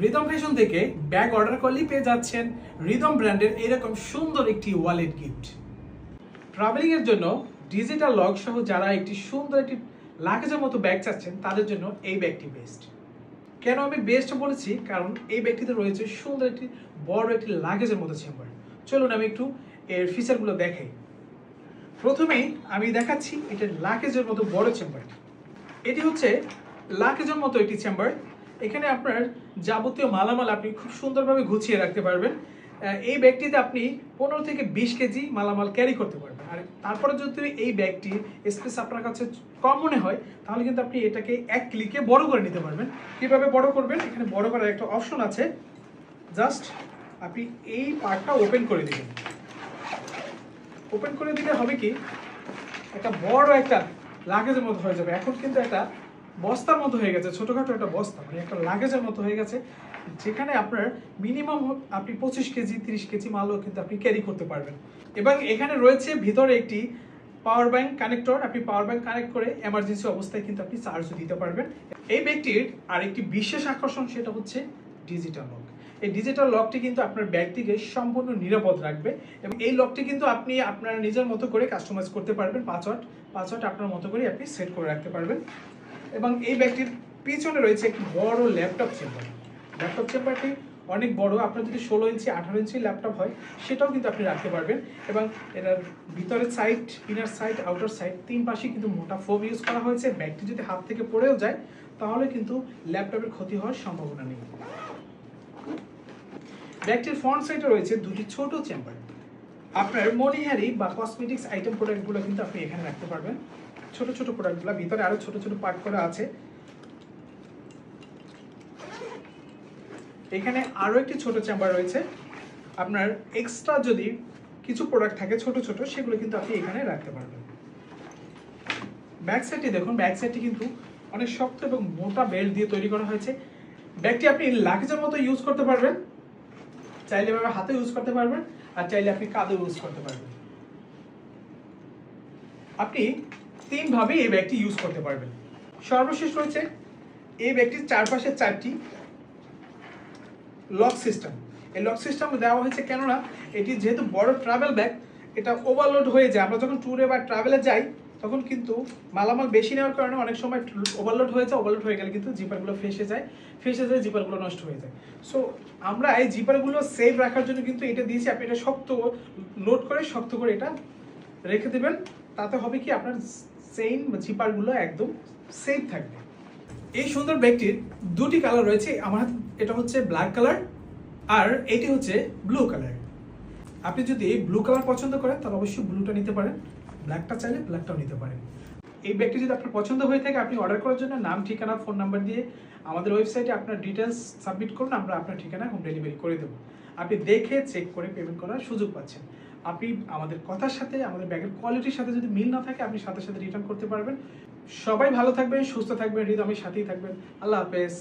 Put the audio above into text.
Rhythm fashion থেকে bag order করলেই পেয়ে যাচ্ছেন রিদম ব্র্যান্ডের এরকম সুন্দর একটি ওয়ালেট গিফট। ট্রাভেলিং এর জন্য ডিজিটাল লক সহ যারা একটি সুন্দর একটি লাগেজের মতো ব্যাগ চাচ্ছেন তাদের জন্য এই ব্যাগটি বেস্ট। কেন আমি বেস্ট বলেছি, কারণ এই ব্যাগটিতে রয়েছে সুন্দর একটি বড় একটি লাগেজের মতো চেম্বার। চলুন আমি একটু এর ফিচারগুলো দেখাই। প্রথমেই আমি দেখাচ্ছি এটা লাগেজের মতো বড় চেম্বারটি। এটি হচ্ছে লাগেজের মতো একটি চেম্বার। এখানে আপনার যাবতীয় মালামাল আপনি খুব সুন্দরভাবে গুছিয়ে রাখতে পারবেন। এই ব্যাগটিতে আপনি 15 থেকে 20 কেজি মালামাল ক্যারি করতে পারবেন। আর তারপরে যদি এই ব্যাগটি স্পেস আপনার কাছে কম মনে হয় তাহলে কিন্তু আপনি এটাকে এক ক্লিকে বড় করে নিতে পারবেন। কীভাবে বড় করবেন, এখানে বড় করার একটা অপশন আছে। জাস্ট আপনি এই পার্টটা ওপেন করে দিবেন। ওপেন করে দিলে হবে কি, একটা বড় একটা লাগেজের মতো হয়ে যাবে। এখন কিন্তু একটা বস্তার মতো হয়ে গেছে, ছোটোখাটো একটা বস্তা, মানে একটা লাগেজের মতো হয়ে গেছে, যেখানে আপনার মিনিমাম আপনি 25 কেজি 30 কেজি মালও কিন্তু আপনি ক্যারি করতে পারবেন। এবং এখানে রয়েছে ভিতরে একটি পাওয়ার ব্যাংক কানেক্টর। আপনি পাওয়ার ব্যাংক কানেক্ট করে এমার্জেন্সি অবস্থায় কিন্তু আপনি চার্জও দিতে পারবেন। এই ব্যাগটির আরেকটি বিশেষ আকর্ষণ, সেটা হচ্ছে ডিজিটাল লক। এই ডিজিটাল লকটি কিন্তু আপনার ব্যাগটিকে সম্পূর্ণ নিরাপদ রাখবে এবং এই লকটি কিন্তু আপনি আপনার নিজের মতো করে কাস্টমাইজ করতে পারবেন। পাসওয়ার্ড আপনার মতো করে আপনি সেট করে রাখতে পারবেন। এবং এই ব্যাগটির পিছনে রয়েছে একটি বড় ল্যাপটপ চেম্বার। ল্যাপটপ চেম্বারটি অনেক বড়। আপনার যদি 16 ইঞ্চি 18 ইঞ্চি ল্যাপটপ হয় সেটাও কিন্তু আপনি রাখতে পারবেন। এবং এটার ভিতরের side, inner side, outer side তিন পাশে কিন্তু মোটা ফোম ইউজ করা হয়েছে। ব্যাগটি যদি হাত থেকে পড়েও যায় তাহলে কিন্তু ল্যাপটপের ক্ষতি হওয়ার সম্ভাবনা নেই। ব্যাগটির ফ্রন্ট সাইডে রয়েছে দুটি ছোট চেম্বার। আপনার মনিহারি বা কসমেটিক্স আইটেম প্রোডাক্টগুলো কিন্তু আপনি এখানে রাখতে পারবেন। ছোট ছোট প্রোডাক্টগুলো ভিতরে আরো ছোট ছোট পার্ট করা আছে। এখানে আরো একটি ছোট চেম্বার রয়েছে। আপনার এক্সট্রা যদি কিছু প্রোডাক্ট থাকে ছোট ছোট, সেগুলো কিন্তু আপনি এখানে রাখতে পারবেন। ব্যাক সাইডটি দেখুন, ব্যাক সাইডটি কিন্তু অনেক শক্ত এবং মোটা বেল্ট দিয়ে তৈরি করা হয়েছে। ব্যাগটি আপনি লাগেজের মতো ইউজ করতে পারবেন, চাইলে এভাবে হাতে ইউজ করতে পারবেন, আর চাইলে আপনি কাঁধে ইউজ করতে পারবেন। আপনি তিনভাবে এই ব্যাগটি ইউজ করতে পারবেন। সর্বশেষ রয়েছে এই ব্যাগটির চারপাশে 4টি লক সিস্টেম। এই লক সিস্টেম দেওয়া হয়েছে কেননা এটি যেহেতু বড় ট্রাভেল ব্যাগ, এটা ওভারলোড হয়ে যায়। আমরা যখন ট্যুরে বা ট্রাভেলে যাই তখন কিন্তু মালামাল বেশি নেওয়ার কারণে অনেক সময় ওভারলোড হয়ে যায়। ওভারলোড হয়ে গেলে কিন্তু জিপারগুলো ফেসে যায় জিপারগুলো নষ্ট হয়ে যায়। সো আমরা এই জিপারগুলো সেভ রাখার জন্য কিন্তু এটা দিয়েছি। আপনি এটা শক্ত করে এটা রেখে দেবেন। তাতে হবে কি, আপনার চেইন বা জিপারগুলো একদম সেফ থাকবে। এই সুন্দর ব্যাগটির দুটি কালার রয়েছে। আমার এটা হচ্ছে ব্ল্যাক কালার আর এটি হচ্ছে ব্লু কালার। আপনি যদি ব্লু কালার পছন্দ করেন তাহলে অবশ্যই ব্লুটা নিতে পারেন, ব্ল্যাকটা চাইলে ব্ল্যাকটাও নিতে পারেন। এই ব্যাগটি যদি আপনার পছন্দ হয়ে থাকে, আপনি অর্ডার করার জন্য নাম, ঠিকানা, ফোন নাম্বার দিয়ে আমাদের ওয়েবসাইটে আপনার ডিটেলস সাবমিট করুন। আমরা আপনার ঠিকানা হোম ডেলিভারি করে দেবো। আপনি দেখে চেক করে পেমেন্ট করার সুযোগ পাচ্ছেন। আপনি আমাদের কথার সাথে, আমাদের ব্যাগের কোয়ালিটির সাথে যদি মিল না থাকে, আপনি সাথে সাথে রিটার্ন করতে পারবেন। সবাই ভালো থাকবেন, সুস্থ থাকবেন, হৃদয়ের সাথেই থাকবেন। আল্লাহ হাফেজ।